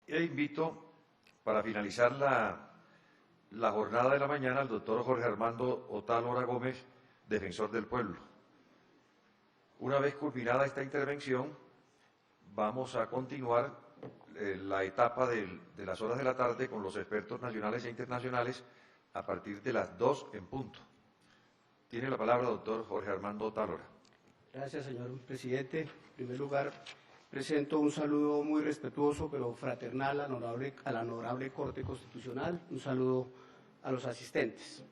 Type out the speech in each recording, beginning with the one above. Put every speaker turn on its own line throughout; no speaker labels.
E invito, para finalizar la jornada de la mañana, al doctor Jorge Armando Otálora Gómez, defensor del pueblo. Una vez culminada esta intervención, vamos a continuar la etapa de las horas de la tarde con los expertos nacionales e internacionales a partir de las 2 en punto. Tiene la palabra doctor Jorge Armando Otálora.
Gracias, señor presidente. En primer lugar, presento un saludo muy respetuoso pero fraternal a la honorable Corte Constitucional, un saludo a los asistentes.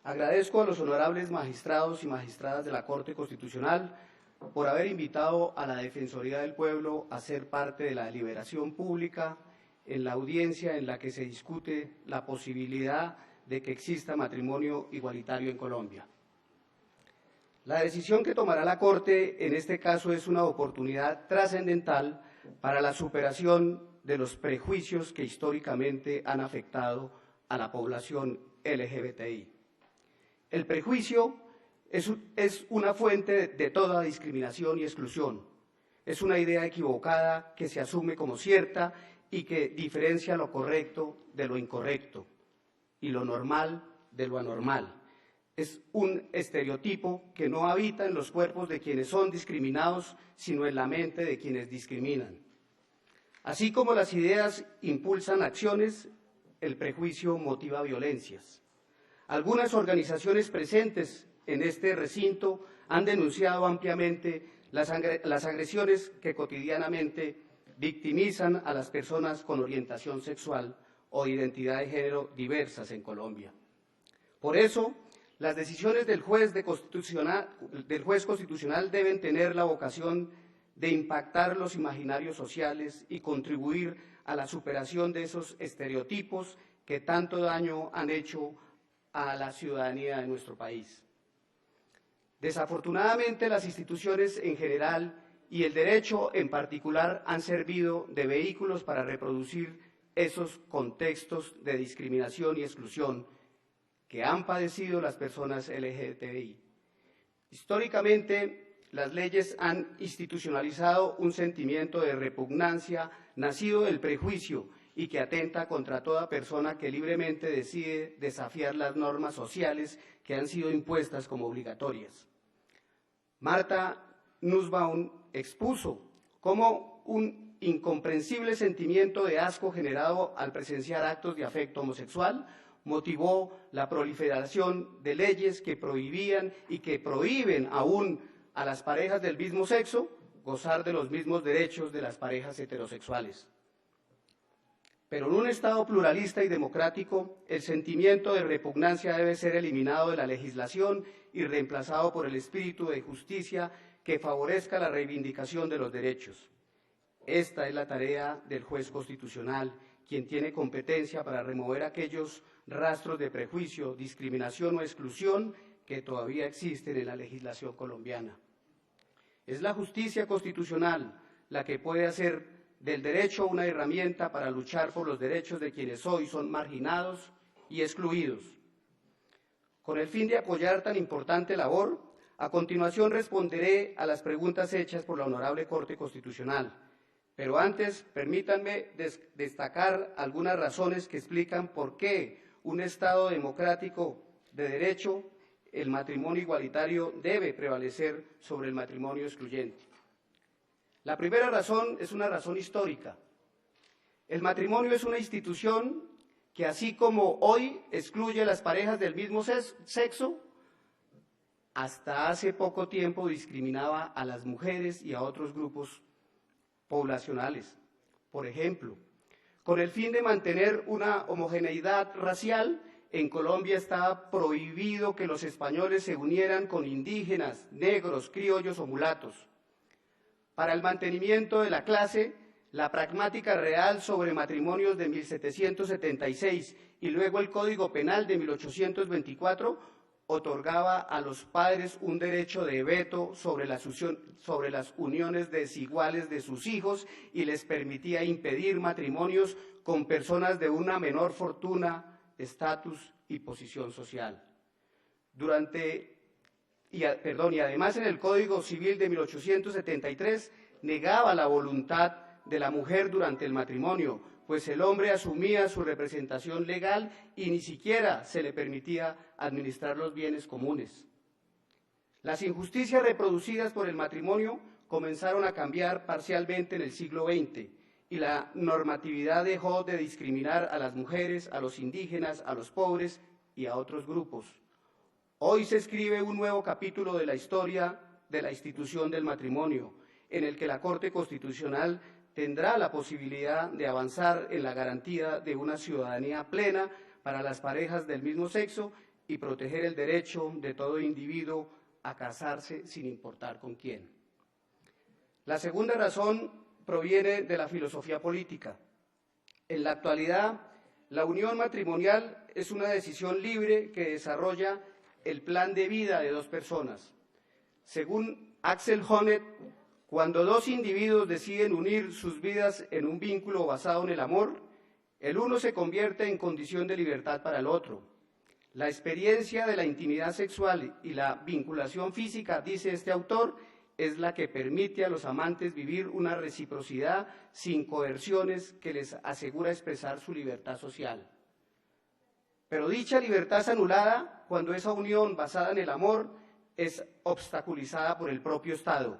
Agradezco a los honorables magistrados y magistradas de la Corte Constitucional por haber invitado a la Defensoría del Pueblo a ser parte de la deliberación pública en la audiencia en la que se discute la posibilidad de que exista matrimonio igualitario en Colombia. La decisión que tomará la Corte en este caso es una oportunidad trascendental para la superación de los prejuicios que históricamente han afectado a la población LGBTI. El prejuicio es una fuente de toda discriminación y exclusión. Es una idea equivocada que se asume como cierta y que diferencia lo correcto de lo incorrecto y lo normal de lo anormal. Es un estereotipo que no habita en los cuerpos de quienes son discriminados, sino en la mente de quienes discriminan. Así como las ideas impulsan acciones, el prejuicio motiva violencias. Algunas organizaciones presentes en este recinto han denunciado ampliamente las agresiones que cotidianamente victimizan a las personas con orientación sexual o identidad de género diversas en Colombia. Por eso, las decisiones del juez constitucional deben tener la vocación de impactar los imaginarios sociales y contribuir a la superación de esos estereotipos que tanto daño han hecho a la ciudadanía de nuestro país. Desafortunadamente, las instituciones en general y el derecho en particular han servido de vehículos para reproducir esos contextos de discriminación y exclusión que han padecido las personas LGBTI. Históricamente, las leyes han institucionalizado un sentimiento de repugnancia nacido del prejuicio y que atenta contra toda persona que libremente decide desafiar las normas sociales que han sido impuestas como obligatorias. Martha Nussbaum expuso cómo un incomprensible sentimiento de asco generado al presenciar actos de afecto homosexual motivó la proliferación de leyes que prohibían y que prohíben aún a las parejas del mismo sexo gozar de los mismos derechos de las parejas heterosexuales. Pero en un Estado pluralista y democrático, el sentimiento de repugnancia debe ser eliminado de la legislación y reemplazado por el espíritu de justicia que favorezca la reivindicación de los derechos. Esta es la tarea del juez constitucional, quien tiene competencia para remover aquellos rastros de prejuicio, discriminación o exclusión que todavía existen en la legislación colombiana. Es la justicia constitucional la que puede hacer del derecho una herramienta para luchar por los derechos de quienes hoy son marginados y excluidos. Con el fin de apoyar tan importante labor, a continuación responderé a las preguntas hechas por la Honorable Corte Constitucional. Pero antes, permítanme destacar algunas razones que explican por qué un Estado democrático de derecho, el matrimonio igualitario debe prevalecer sobre el matrimonio excluyente. La primera razón es una razón histórica. El matrimonio es una institución que, así como hoy excluye a las parejas del mismo sexo, hasta hace poco tiempo discriminaba a las mujeres y a otros grupos poblacionales. Por ejemplo, con el fin de mantener una homogeneidad racial, en Colombia estaba prohibido que los españoles se unieran con indígenas, negros, criollos o mulatos. Para el mantenimiento de la clase, la pragmática real sobre matrimonios de 1776 y luego el Código Penal de 1824 otorgaba a los padres un derecho de veto sobre las uniones desiguales de sus hijos y les permitía impedir matrimonios con personas de una menor fortuna, estatus y posición social. Y además en el Código Civil de 1873 negaba la voluntad de la mujer durante el matrimonio, pues el hombre asumía su representación legal y ni siquiera se le permitía administrar los bienes comunes. Las injusticias reproducidas por el matrimonio comenzaron a cambiar parcialmente en el siglo XX y la normatividad dejó de discriminar a las mujeres, a los indígenas, a los pobres y a otros grupos. Hoy se escribe un nuevo capítulo de la historia de la institución del matrimonio, en el que la Corte Constitucional tendrá la posibilidad de avanzar en la garantía de una ciudadanía plena para las parejas del mismo sexo y proteger el derecho de todo individuo a casarse sin importar con quién. La segunda razón proviene de la filosofía política. En la actualidad, la unión matrimonial es una decisión libre que desarrolla el plan de vida de dos personas. Según Axel Honneth, cuando dos individuos deciden unir sus vidas en un vínculo basado en el amor, el uno se convierte en condición de libertad para el otro. La experiencia de la intimidad sexual y la vinculación física, dice este autor, es la que permite a los amantes vivir una reciprocidad sin coerciones que les asegura expresar su libertad social. Pero dicha libertad es anulada cuando esa unión basada en el amor es obstaculizada por el propio Estado,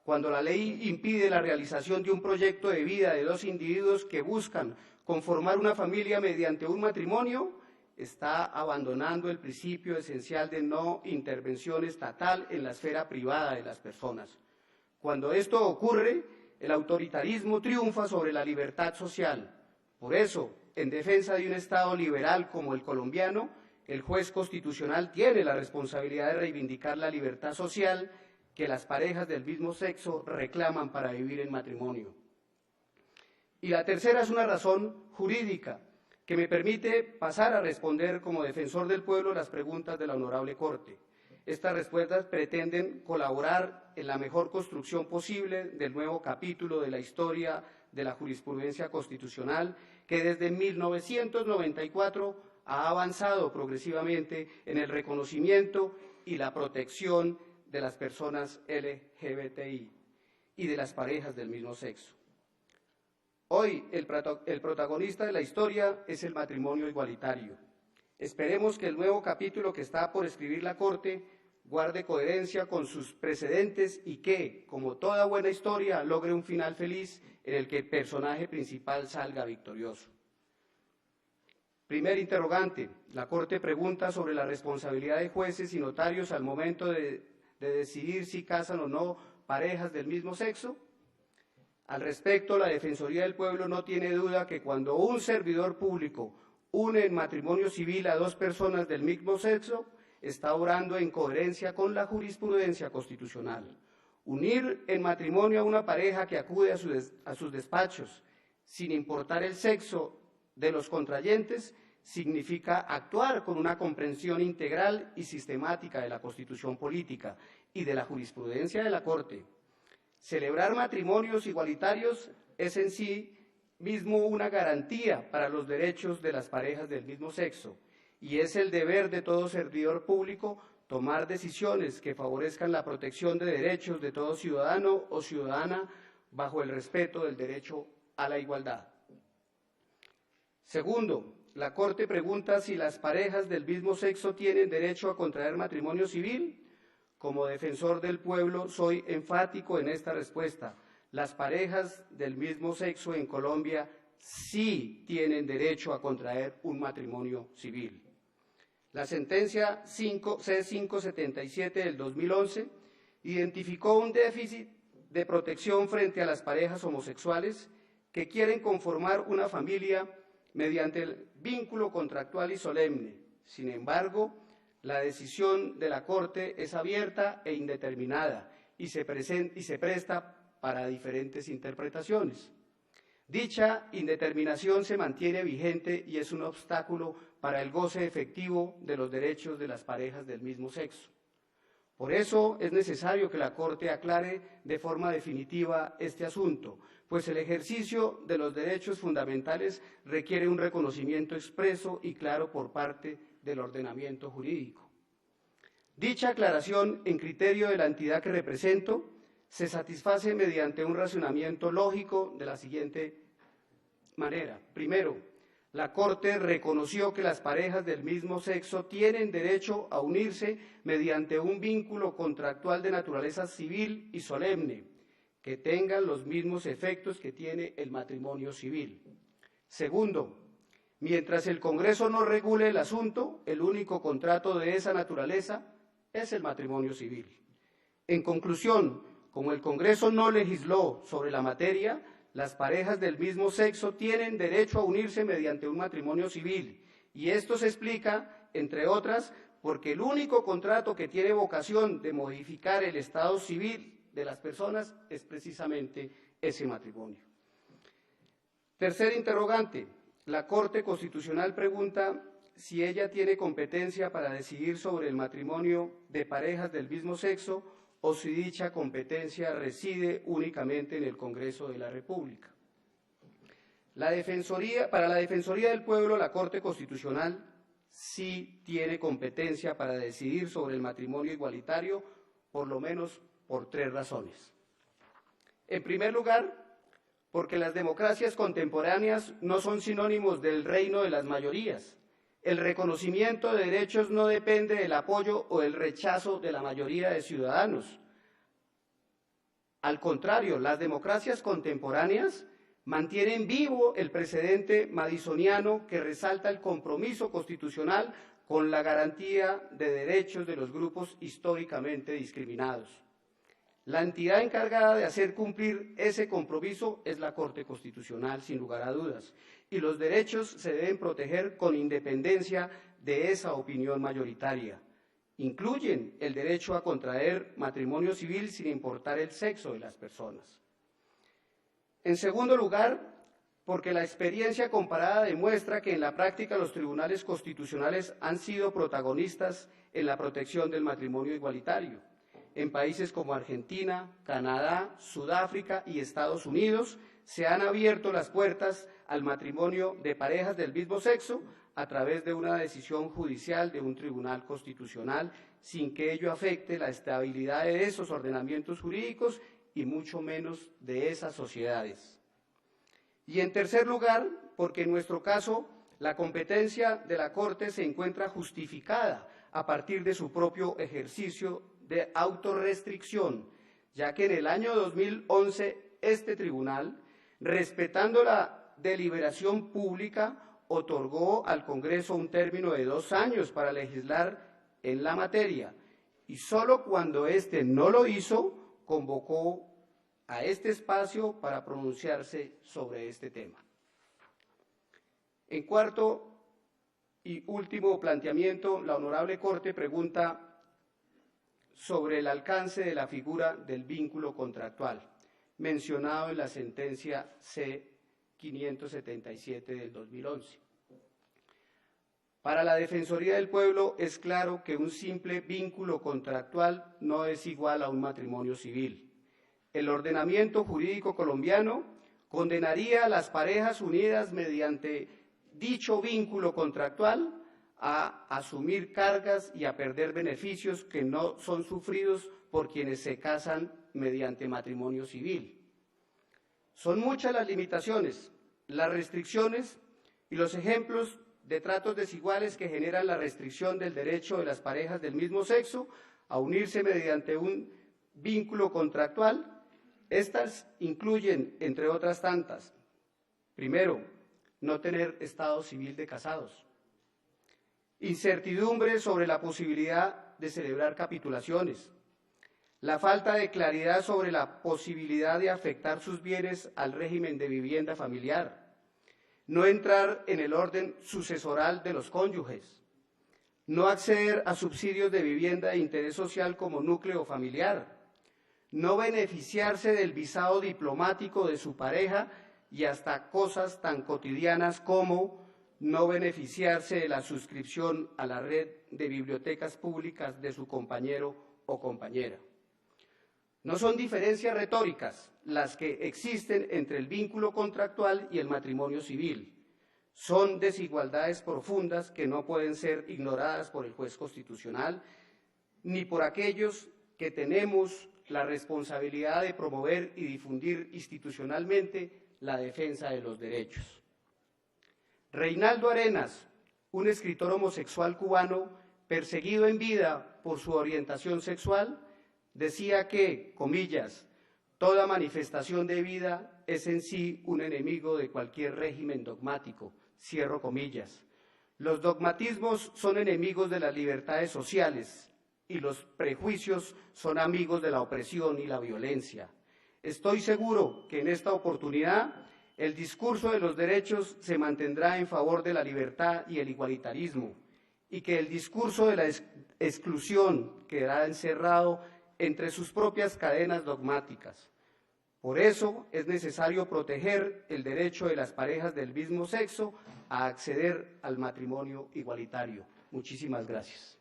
cuando la ley impide la realización de un proyecto de vida de dos individuos que buscan conformar una familia mediante un matrimonio, está abandonando el principio esencial de no intervención estatal en la esfera privada de las personas. Cuando esto ocurre, el autoritarismo triunfa sobre la libertad social. Por eso, en defensa de un Estado liberal como el colombiano, el juez constitucional tiene la responsabilidad de reivindicar la libertad social que las parejas del mismo sexo reclaman para vivir en matrimonio. Y la tercera es una razón jurídica que me permite pasar a responder como defensor del pueblo las preguntas de la Honorable Corte. Estas respuestas pretenden colaborar en la mejor construcción posible del nuevo capítulo de la historia de la jurisprudencia constitucional que desde 1994 ha avanzado progresivamente en el reconocimiento y la protección de las personas LGBTI y de las parejas del mismo sexo. Hoy el protagonista de la historia es el matrimonio igualitario. Esperemos que el nuevo capítulo que está por escribir la Corte guarde coherencia con sus precedentes y que, como toda buena historia, logre un final feliz en el que el personaje principal salga victorioso. Primer interrogante. La Corte pregunta sobre la responsabilidad de jueces y notarios al momento de decidir si casan o no parejas del mismo sexo. Al respecto, la Defensoría del Pueblo no tiene duda que cuando un servidor público une en matrimonio civil a dos personas del mismo sexo, está obrando en coherencia con la jurisprudencia constitucional. Unir en matrimonio a una pareja que acude a sus despachos, sin importar el sexo de los contrayentes, significa actuar con una comprensión integral y sistemática de la Constitución política y de la jurisprudencia de la Corte. Celebrar matrimonios igualitarios es en sí mismo una garantía para los derechos de las parejas del mismo sexo y es el deber de todo servidor público tomar decisiones que favorezcan la protección de derechos de todo ciudadano o ciudadana bajo el respeto del derecho a la igualdad. Segundo, la Corte pregunta si las parejas del mismo sexo tienen derecho a contraer matrimonio civil. Como defensor del pueblo, soy enfático en esta respuesta. Las parejas del mismo sexo en Colombia sí tienen derecho a contraer un matrimonio civil. La sentencia C577 del 2011 identificó un déficit de protección frente a las parejas homosexuales que quieren conformar una familia mediante el vínculo contractual y solemne. Sin embargo, la decisión de la Corte es abierta e indeterminada y se presta para diferentes interpretaciones. Dicha indeterminación se mantiene vigente y es un obstáculo para el goce efectivo de los derechos de las parejas del mismo sexo. Por eso es necesario que la Corte aclare de forma definitiva este asunto, pues el ejercicio de los derechos fundamentales requiere un reconocimiento expreso y claro por parte del ordenamiento jurídico. Dicha aclaración, en criterio de la entidad que represento, se satisface mediante un razonamiento lógico de la siguiente manera. Primero, la Corte reconoció que las parejas del mismo sexo tienen derecho a unirse mediante un vínculo contractual de naturaleza civil y solemne, que tengan los mismos efectos que tiene el matrimonio civil. Segundo, mientras el Congreso no regule el asunto, el único contrato de esa naturaleza es el matrimonio civil. En conclusión, como el Congreso no legisló sobre la materia, las parejas del mismo sexo tienen derecho a unirse mediante un matrimonio civil, y esto se explica, entre otras, porque el único contrato que tiene vocación de modificar el estado civil de las personas es precisamente ese matrimonio. Tercer interrogante. La Corte Constitucional pregunta si ella tiene competencia para decidir sobre el matrimonio de parejas del mismo sexo o si dicha competencia reside únicamente en el Congreso de la República. Para la Defensoría del Pueblo, la Corte Constitucional sí tiene competencia para decidir sobre el matrimonio igualitario, por lo menos por tres razones. En primer lugar, porque las democracias contemporáneas no son sinónimos del reino de las mayorías. El reconocimiento de derechos no depende del apoyo o el rechazo de la mayoría de ciudadanos. Al contrario, las democracias contemporáneas mantienen vivo el precedente madisoniano que resalta el compromiso constitucional con la garantía de derechos de los grupos históricamente discriminados. La entidad encargada de hacer cumplir ese compromiso es la Corte Constitucional, sin lugar a dudas, y los derechos se deben proteger con independencia de esa opinión mayoritaria. Incluyen el derecho a contraer matrimonio civil sin importar el sexo de las personas. En segundo lugar, porque la experiencia comparada demuestra que en la práctica los tribunales constitucionales han sido protagonistas en la protección del matrimonio igualitario. En países como Argentina, Canadá, Sudáfrica y Estados Unidos se han abierto las puertas al matrimonio de parejas del mismo sexo a través de una decisión judicial de un tribunal constitucional, sin que ello afecte la estabilidad de esos ordenamientos jurídicos y mucho menos de esas sociedades. Y en tercer lugar, porque en nuestro caso la competencia de la Corte se encuentra justificada a partir de su propio ejercicio de autorrestricción, ya que en el año 2011 este tribunal, respetando la deliberación pública, otorgó al Congreso un término de 2 años para legislar en la materia, y solo cuando éste no lo hizo, convocó a este espacio para pronunciarse sobre este tema. En cuarto y último planteamiento, la Honorable Corte pregunta sobre el alcance de la figura del vínculo contractual, mencionado en la sentencia C-577 del 2011. Para la Defensoría del Pueblo es claro que un simple vínculo contractual no es igual a un matrimonio civil. El ordenamiento jurídico colombiano condenaría a las parejas unidas mediante dicho vínculo contractual a asumir cargas y a perder beneficios que no son sufridos por quienes se casan mediante matrimonio civil. Son muchas las limitaciones, las restricciones y los ejemplos de tratos desiguales que generan la restricción del derecho de las parejas del mismo sexo a unirse mediante un vínculo contractual. Estas incluyen, entre otras tantas, primero, no tener estado civil de casados, incertidumbre sobre la posibilidad de celebrar capitulaciones, la falta de claridad sobre la posibilidad de afectar sus bienes al régimen de vivienda familiar, no entrar en el orden sucesoral de los cónyuges, no acceder a subsidios de vivienda de interés social como núcleo familiar, no beneficiarse del visado diplomático de su pareja y hasta cosas tan cotidianas como no beneficiarse de la suscripción a la red de bibliotecas públicas de su compañero o compañera. No son diferencias retóricas las que existen entre el vínculo contractual y el matrimonio civil. Son desigualdades profundas que no pueden ser ignoradas por el juez constitucional ni por aquellos que tenemos la responsabilidad de promover y difundir institucionalmente la defensa de los derechos. Reinaldo Arenas, un escritor homosexual cubano perseguido en vida por su orientación sexual, decía que, comillas, toda manifestación de vida es en sí un enemigo de cualquier régimen dogmático, cierro comillas. Los dogmatismos son enemigos de las libertades sociales y los prejuicios son amigos de la opresión y la violencia. Estoy seguro que en esta oportunidad el discurso de los derechos se mantendrá en favor de la libertad y el igualitarismo, y que el discurso de la exclusión quedará encerrado entre sus propias cadenas dogmáticas. Por eso es necesario proteger el derecho de las parejas del mismo sexo a acceder al matrimonio igualitario. Muchísimas gracias.